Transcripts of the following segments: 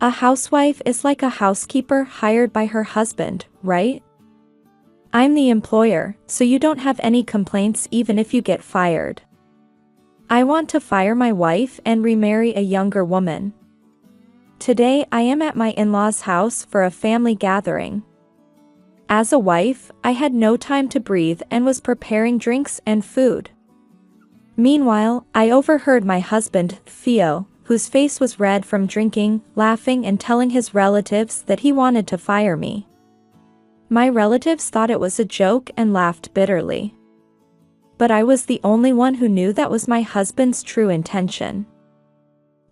A housewife is like a housekeeper hired by her husband, right? I'm the employer, so you don't have any complaints even if you get fired. I want to fire my wife and remarry a younger woman. Today I am at my in-laws' house for a family gathering. As a wife, I had no time to breathe and was preparing drinks and food. Meanwhile, I overheard my husband, Theo, whose face was red from drinking, laughing and telling his relatives that he wanted to fire me. My relatives thought it was a joke and laughed bitterly. But I was the only one who knew that was my husband's true intention.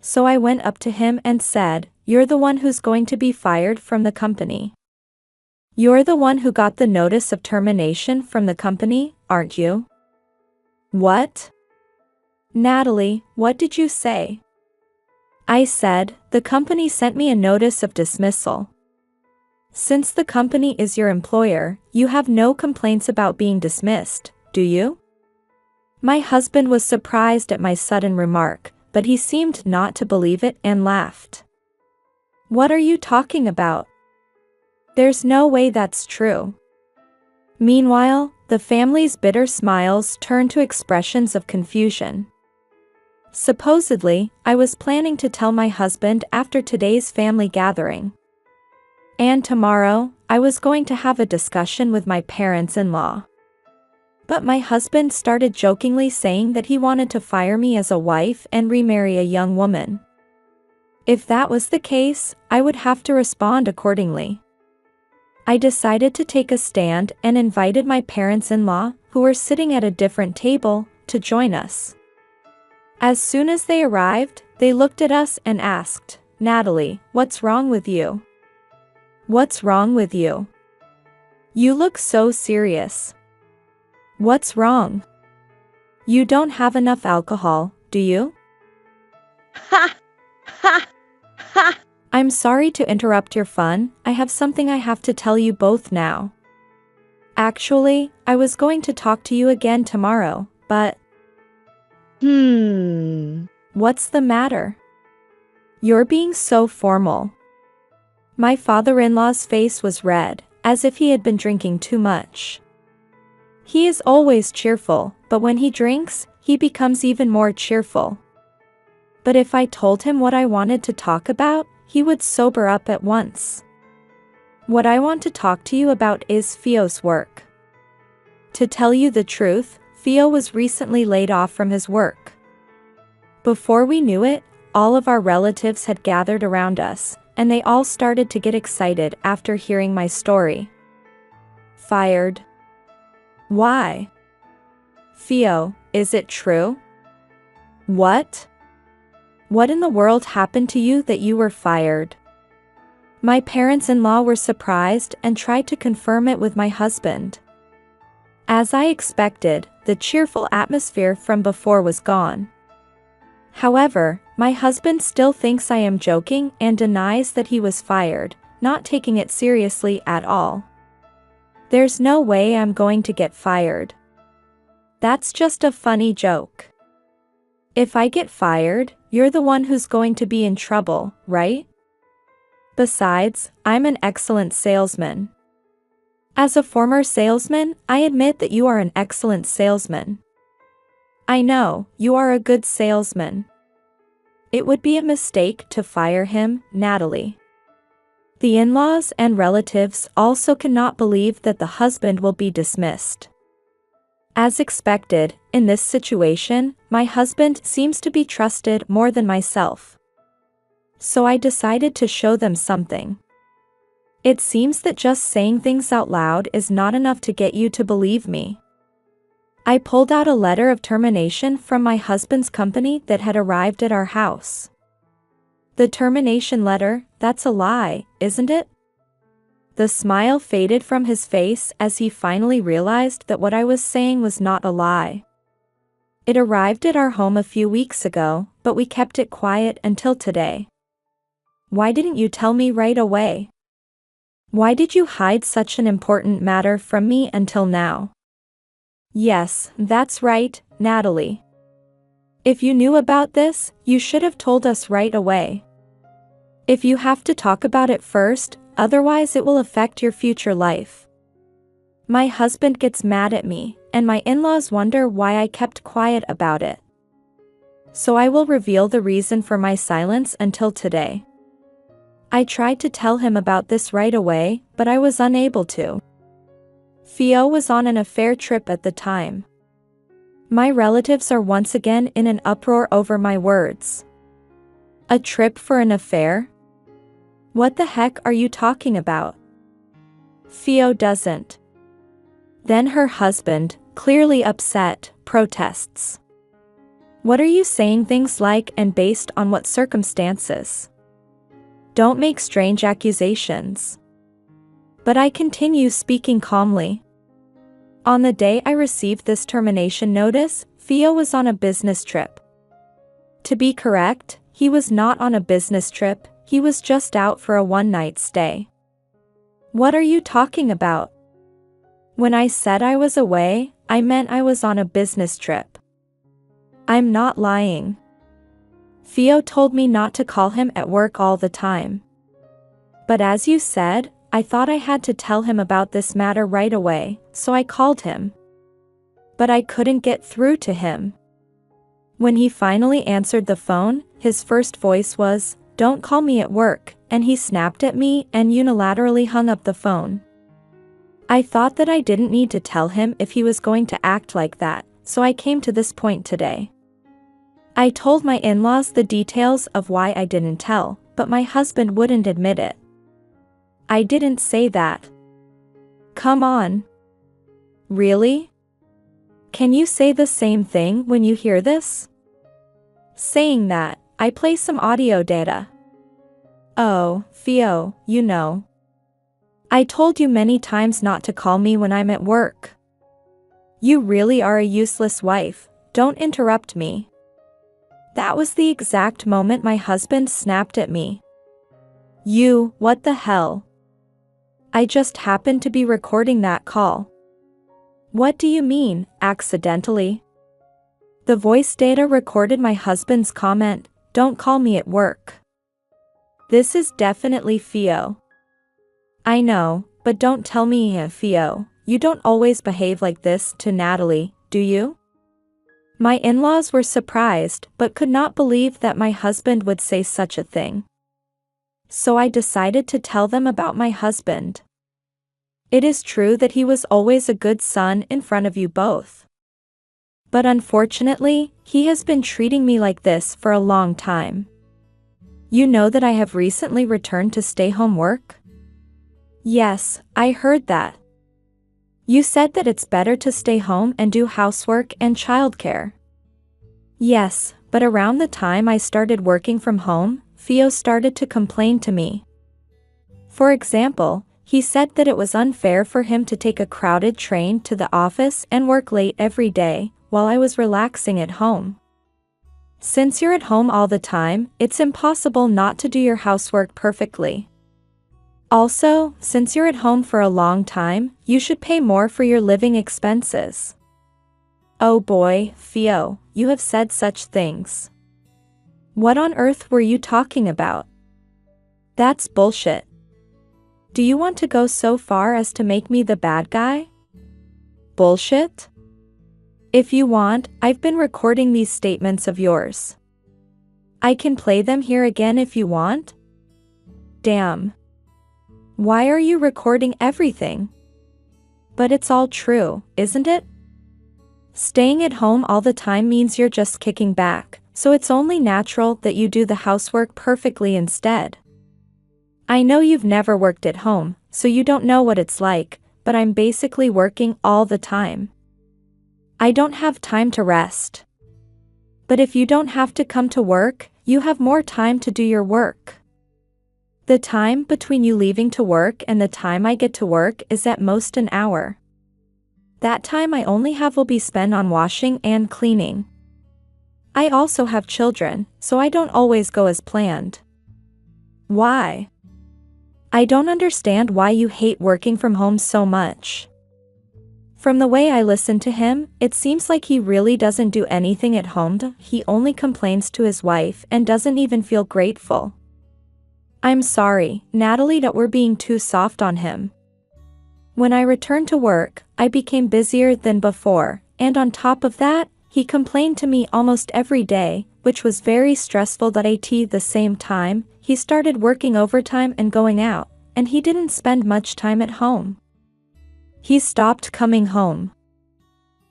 So I went up to him and said, "You're the one who's going to be fired from the company. You're the one who got the notice of termination from the company, aren't you?" "What? Natalie, what did you say?" I said, "The company sent me a notice of dismissal. Since the company is your employer, you have no complaints about being dismissed, do you?" My husband was surprised at my sudden remark, but he seemed not to believe it and laughed. "What are you talking about? There's no way that's true." Meanwhile, the family's bitter smiles turned to expressions of confusion. Supposedly, I was planning to tell my husband after today's family gathering. And tomorrow, I was going to have a discussion with my parents-in-law. But my husband started jokingly saying that he wanted to fire me as a wife and remarry a young woman. If that was the case, I would have to respond accordingly. I decided to take a stand and invited my parents-in-law, who were sitting at a different table, to join us. As soon as they arrived, they looked at us and asked, "Natalie, what's wrong with you? What's wrong with you? You look so serious. What's wrong? You don't have enough alcohol, do you?" Ha! Ha! Ha! "I'm sorry to interrupt your fun, I have something I have to tell you both now. Actually, I was going to talk to you again tomorrow, but..." "What's the matter? You're being so formal." My father-in-law's face was red, as if he had been drinking too much. He is always cheerful, but when he drinks, he becomes even more cheerful. But if I told him what I wanted to talk about, he would sober up at once. What I want to talk to you about is Theo's work. To tell you the truth, Theo was recently laid off from his work. Before we knew it, all of our relatives had gathered around us, and they all started to get excited after hearing my story. "Fired? Why? Theo, is it true? What? What in the world happened to you that you were fired?" My parents-in-law were surprised and tried to confirm it with my husband. As I expected, the cheerful atmosphere from before was gone. However, my husband still thinks I am joking and denies that he was fired, not taking it seriously at all. "There's no way I'm going to get fired. That's just a funny joke. If I get fired, you're the one who's going to be in trouble, right? Besides, I'm an excellent salesman." As a former salesman, I admit that you are an excellent salesman. I know, you are a good salesman. It would be a mistake to fire him, Natalie. The in-laws and relatives also cannot believe that the husband will be dismissed. As expected, in this situation, my husband seems to be trusted more than myself. So I decided to show them something. It seems that just saying things out loud is not enough to get you to believe me. I pulled out a letter of termination from my husband's company that had arrived at our house. The termination letter, that's a lie, isn't it? The smile faded from his face as he finally realized that what I was saying was not a lie. It arrived at our home a few weeks ago, but we kept it quiet until today. Why didn't you tell me right away? Why did you hide such an important matter from me until now? Yes, that's right, Natalie. If you knew about this, you should have told us right away. If you have to talk about it first, otherwise it will affect your future life. My husband gets mad at me, and my in-laws wonder why I kept quiet about it. So I will reveal the reason for my silence until today. I tried to tell him about this right away, but I was unable to. Theo was on an affair trip at the time. My relatives are once again in an uproar over my words. A trip for an affair? What the heck are you talking about? Theo doesn't. Then her husband, clearly upset, protests. What are you saying things like and based on what circumstances? Don't make strange accusations. But I continue speaking calmly. On the day I received this termination notice, Theo was on a business trip. To be correct, he was not on a business trip, he was just out for a one-night stay. What are you talking about? When I said I was away, I meant I was on a business trip. I'm not lying. Theo told me not to call him at work all the time. But as you said, I thought I had to tell him about this matter right away, so I called him. But I couldn't get through to him. When he finally answered the phone, his first voice was, "Don't call me at work," and he snapped at me and unilaterally hung up the phone. I thought that I didn't need to tell him if he was going to act like that, so I came to this point today. I told my in-laws the details of why I didn't tell, but my husband wouldn't admit it. I didn't say that. Come on. Really? Can you say the same thing when you hear this? Saying that, I play some audio data. Oh, Theo, you know. I told you many times not to call me when I'm at work. You really are a useless wife, don't interrupt me. That was the exact moment my husband snapped at me. You, what the hell? I just happened to be recording that call. What do you mean, accidentally? The voice data recorded my husband's comment, "Don't call me at work." This is definitely Theo. I know, but don't tell me, Theo, you don't always behave like this to Natalie, do you? My in-laws were surprised but could not believe that my husband would say such a thing. So I decided to tell them about my husband. It is true that he was always a good son in front of you both. But unfortunately, he has been treating me like this for a long time. You know that I have recently returned to stay-home work? Yes, I heard that. You said that it's better to stay home and do housework and childcare. Yes, but around the time I started working from home, Theo started to complain to me. For example, he said that it was unfair for him to take a crowded train to the office and work late every day, while I was relaxing at home. Since you're at home all the time, it's impossible not to do your housework perfectly. Also, since you're at home for a long time, you should pay more for your living expenses. Oh boy, Theo, you have said such things. What on earth were you talking about? That's bullshit. Do you want to go so far as to make me the bad guy? Bullshit? If you want, I've been recording these statements of yours. I can play them here again if you want. Damn. Why are you recording everything? But it's all true, isn't it? Staying at home all the time means you're just kicking back, so it's only natural that you do the housework perfectly instead. I know you've never worked at home, so you don't know what it's like, but I'm basically working all the time. I don't have time to rest. But if you don't have to come to work, you have more time to do your work. The time between you leaving to work and the time I get to work is at most an hour. That time I only have will be spent on washing and cleaning. I also have children, so I don't always go as planned. Why? I don't understand why you hate working from home so much. From the way I listen to him, it seems like he really doesn't do anything at home. He only complains to his wife and doesn't even feel grateful. I'm sorry, Natalie, that we're being too soft on him. When I returned to work, I became busier than before, and on top of that, he complained to me almost every day, which was very stressful. At the same time, he started working overtime and going out, and he didn't spend much time at home. He stopped coming home.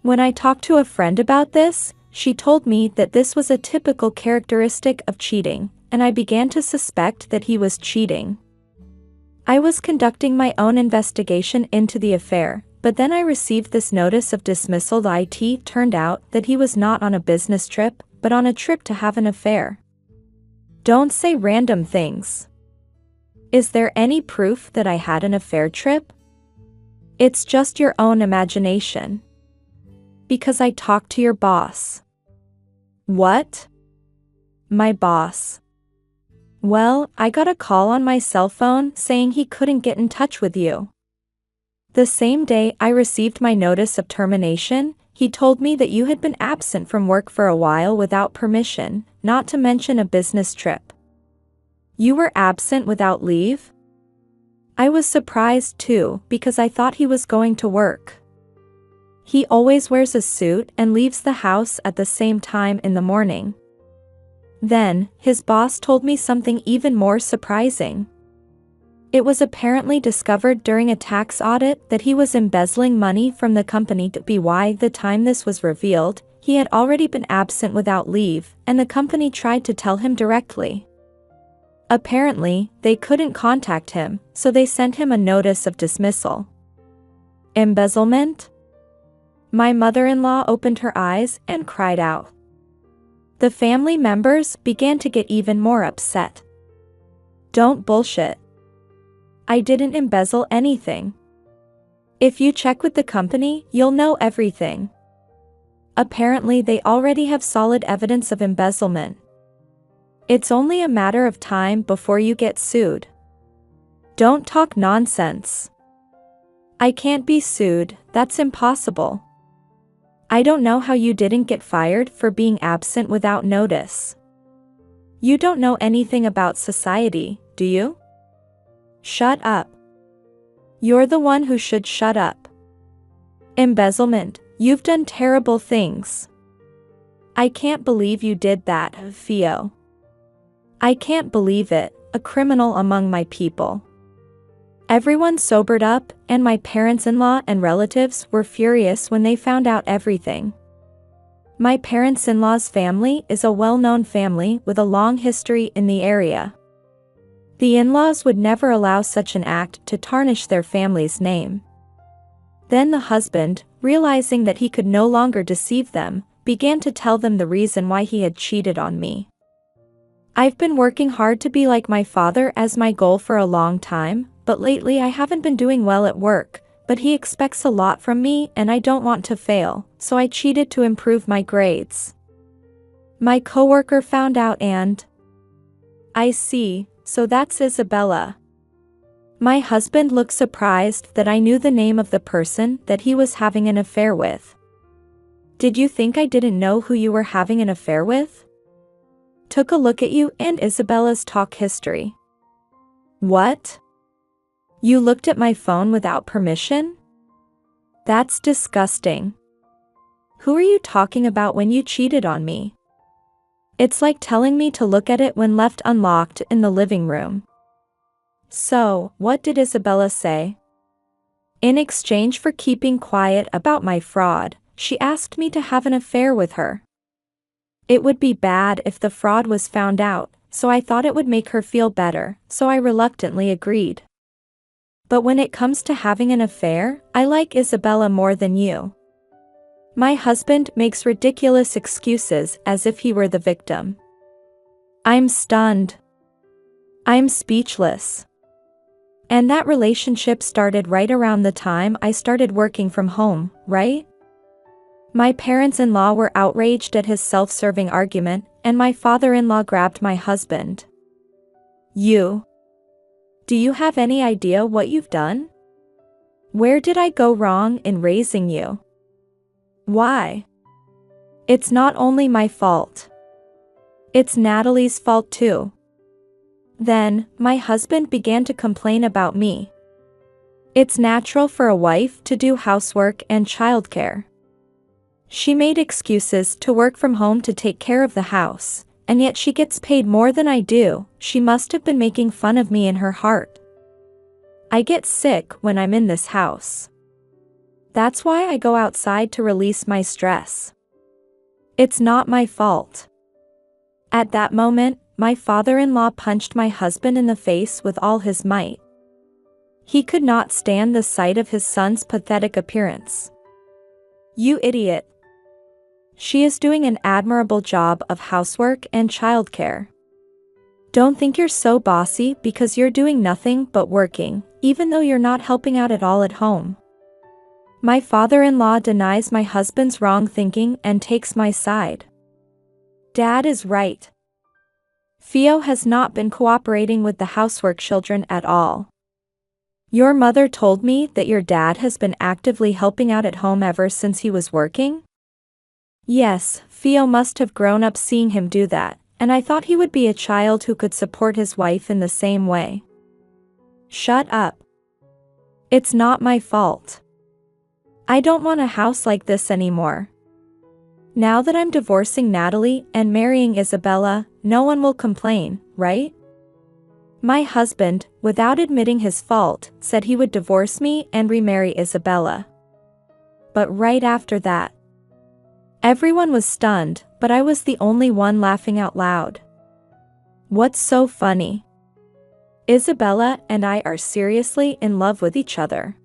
When I talked to a friend about this, she told me that this was a typical characteristic of cheating, and I began to suspect that he was cheating. I was conducting my own investigation into the affair, but then I received this notice of dismissal. It turned out that he was not on a business trip, but on a trip to have an affair. Don't say random things. Is there any proof that I had an affair trip? It's just your own imagination. Because I talked to your boss. What? My boss. Well, I got a call on my cell phone saying he couldn't get in touch with you. The same day I received my notice of termination, he told me that you had been absent from work for a while without permission, not to mention a business trip. You were absent without leave? I was surprised too, because I thought he was going to work. He always wears a suit and leaves the house at the same time in the morning. Then, his boss told me something even more surprising. It was apparently discovered during a tax audit that he was embezzling money from the company. By the time this was revealed, he had already been absent without leave, and the company tried to tell him directly. Apparently, they couldn't contact him, so they sent him a notice of dismissal. Embezzlement? My mother-in-law opened her eyes and cried out. The family members began to get even more upset. Don't bullshit. I didn't embezzle anything. If you check with the company, you'll know everything. Apparently they already have solid evidence of embezzlement. It's only a matter of time before you get sued. Don't talk nonsense. I can't be sued, that's impossible. I don't know how you didn't get fired for being absent without notice. You don't know anything about society, do you? Shut up. You're the one who should shut up. Embezzlement, you've done terrible things. I can't believe you did that, Theo. I can't believe it, a criminal among my people. Everyone sobered up, and my parents-in-law and relatives were furious when they found out everything. My parents-in-law's family is a well-known family with a long history in the area. The in-laws would never allow such an act to tarnish their family's name. Then the husband, realizing that he could no longer deceive them, began to tell them the reason why he had cheated on me. I've been working hard to be like my father as my goal for a long time, but lately I haven't been doing well at work, but he expects a lot from me and I don't want to fail, so I cheated to improve my grades. My coworker found out and... I see, so that's Isabella. My husband looked surprised that I knew the name of the person that he was having an affair with. Did you think I didn't know who you were having an affair with? Took a look at you and Isabella's talk history. What? You looked at my phone without permission? That's disgusting. Who are you talking about when you cheated on me? It's like telling me to look at it when left unlocked in the living room. So, what did Isabella say? In exchange for keeping quiet about my fraud, she asked me to have an affair with her. It would be bad if the fraud was found out, so I thought it would make her feel better, so I reluctantly agreed. But when it comes to having an affair, I like Isabella more than you. My husband makes ridiculous excuses as if he were the victim. I'm stunned. I'm speechless. And that relationship started right around the time I started working from home, right? My parents-in-law were outraged at his self-serving argument, and my father-in-law grabbed my husband. You. Do you have any idea what you've done? Where did I go wrong in raising you? Why? It's not only my fault. It's Natalie's fault too. Then, my husband began to complain about me. It's natural for a wife to do housework and childcare. She made excuses to work from home to take care of the house, and yet she gets paid more than I do. She must have been making fun of me in her heart. I get sick when I'm in this house. That's why I go outside to release my stress. It's not my fault. At that moment, my father-in-law punched my husband in the face with all his might. He could not stand the sight of his son's pathetic appearance. You idiot. She is doing an admirable job of housework and childcare. Don't think you're so bossy because you're doing nothing but working, even though you're not helping out at all at home. My father-in-law denies my husband's wrong thinking and takes my side. Dad is right. Theo has not been cooperating with the housework children at all. Your mother told me that your dad has been actively helping out at home ever since he was working? Yes, Theo must have grown up seeing him do that, and I thought he would be a child who could support his wife in the same way. Shut up. It's not my fault. I don't want a house like this anymore. Now that I'm divorcing Natalie and marrying Isabella, no one will complain, right? My husband, without admitting his fault, said he would divorce me and remarry Isabella. But right after that, everyone was stunned, but I was the only one laughing out loud. What's so funny? Isabella and I are seriously in love with each other.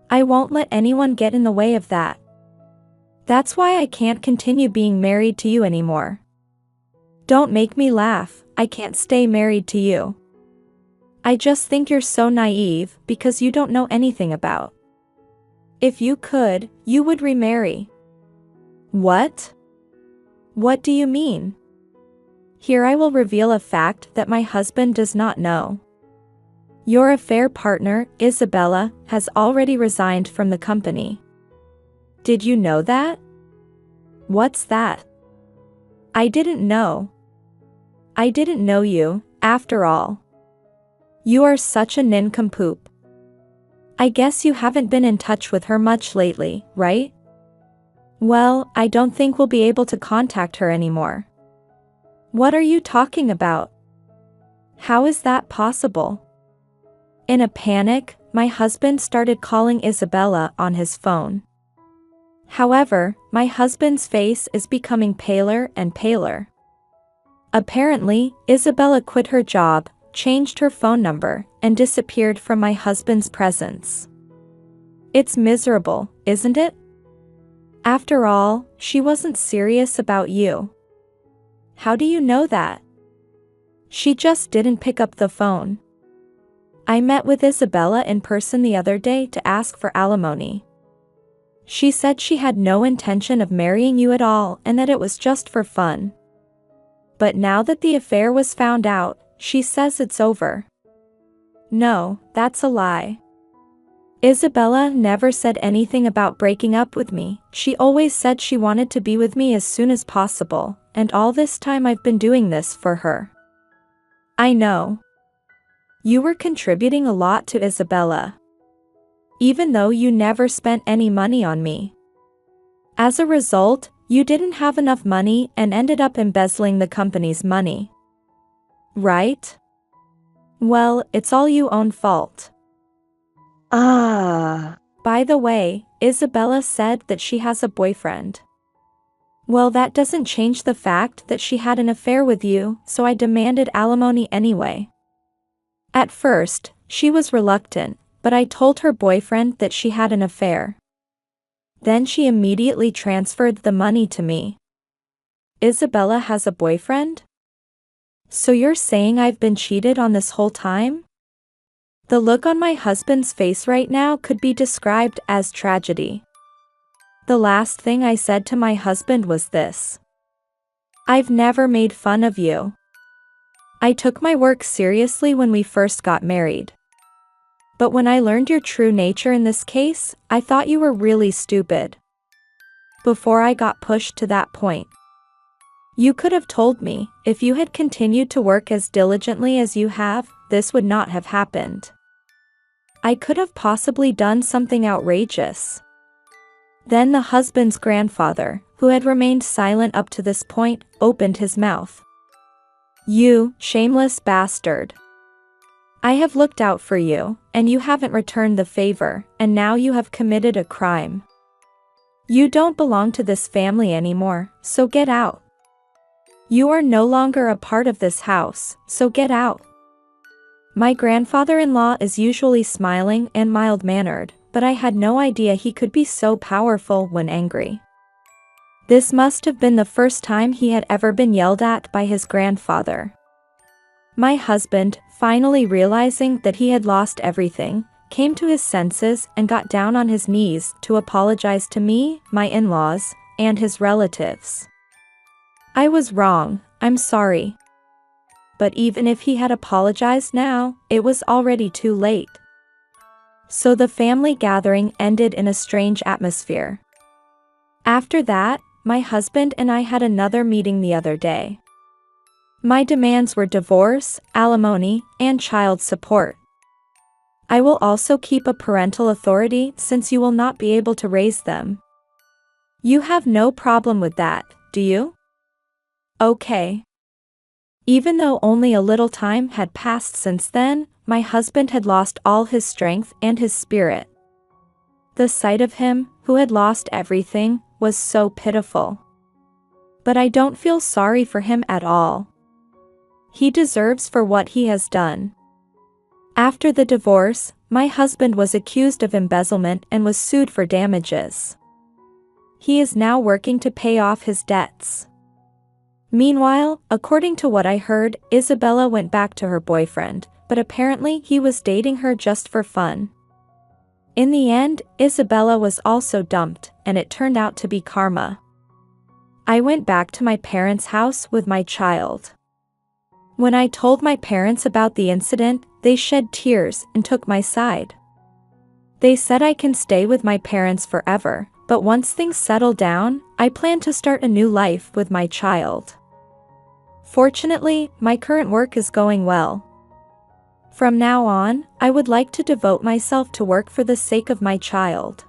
I won't let anyone get in the way of that. That's why I can't continue being married to you anymore. Don't make me laugh, I can't stay married to you. I just think you're so naive because you don't know anything about. If you could, you would remarry. What? What do you mean? Here I will reveal a fact that my husband does not know. Your affair partner, Isabella, has already resigned from the company. Did you know that? What's that? I didn't know. I didn't know you, after all. You are such a nincompoop. I guess you haven't been in touch with her much lately, right? Well, I don't think we'll be able to contact her anymore. What are you talking about? How is that possible? In a panic, my husband started calling Isabella on his phone. However, my husband's face is becoming paler and paler. Apparently, Isabella quit her job, changed her phone number, and disappeared from my husband's presence. It's miserable, isn't it? After all, she wasn't serious about you. How do you know that? She just didn't pick up the phone. I met with Isabella in person the other day to ask for alimony. She said she had no intention of marrying you at all and that it was just for fun. But now that the affair was found out, she says it's over. No, that's a lie. Isabella never said anything about breaking up with me. She always said she wanted to be with me as soon as possible, and all this time I've been doing this for her. I know. You were contributing a lot to Isabella. Even though you never spent any money on me. As a result, you didn't have enough money and ended up embezzling the company's money. Right? Well, it's all your own fault. By the way, Isabella said that she has a boyfriend. Well, that doesn't change the fact that she had an affair with you, so I demanded alimony anyway. At first, she was reluctant, but I told her boyfriend that she had an affair. Then she immediately transferred the money to me. Isabella has a boyfriend? So you're saying I've been cheated on this whole time? The look on my husband's face right now could be described as tragedy. The last thing I said to my husband was this. I've never made fun of you. I took my work seriously when we first got married. But when I learned your true nature in this case, I thought you were really stupid. Before I got pushed to that point. You could have told me. If you had continued to work as diligently as you have, this would not have happened. I could have possibly done something outrageous. Then the husband's grandfather, who had remained silent up to this point, opened his mouth. You shameless bastard. I have looked out for you, and you haven't returned the favor, and now you have committed a crime. You don't belong to this family anymore, so get out. You are no longer a part of this house, so get out. My grandfather-in-law is usually smiling and mild-mannered, but I had no idea he could be so powerful when angry. This must have been the first time he had ever been yelled at by his grandfather. My husband, finally realizing that he had lost everything, came to his senses and got down on his knees to apologize to me, my in-laws, and his relatives. I was wrong, I'm sorry. But even if he had apologized now, it was already too late. So the family gathering ended in a strange atmosphere. After that, my husband and I had another meeting the other day. My demands were divorce, alimony, and child support. I will also keep a parental authority since you will not be able to raise them. You have no problem with that, do you? Okay. Even though only a little time had passed since then, my husband had lost all his strength and his spirit. The sight of him, who had lost everything, was so pitiful. But I don't feel sorry for him at all. He deserves for what he has done. After the divorce, my husband was accused of embezzlement and was sued for damages. He is now working to pay off his debts. Meanwhile, according to what I heard, Isabella went back to her boyfriend, but apparently he was dating her just for fun. In the end, Isabella was also dumped, and it turned out to be karma. I went back to my parents' house with my child. When I told my parents about the incident, they shed tears and took my side. They said I can stay with my parents forever, but once things settle down, I plan to start a new life with my child. Fortunately, my current work is going well. From now on, I would like to devote myself to work for the sake of my child.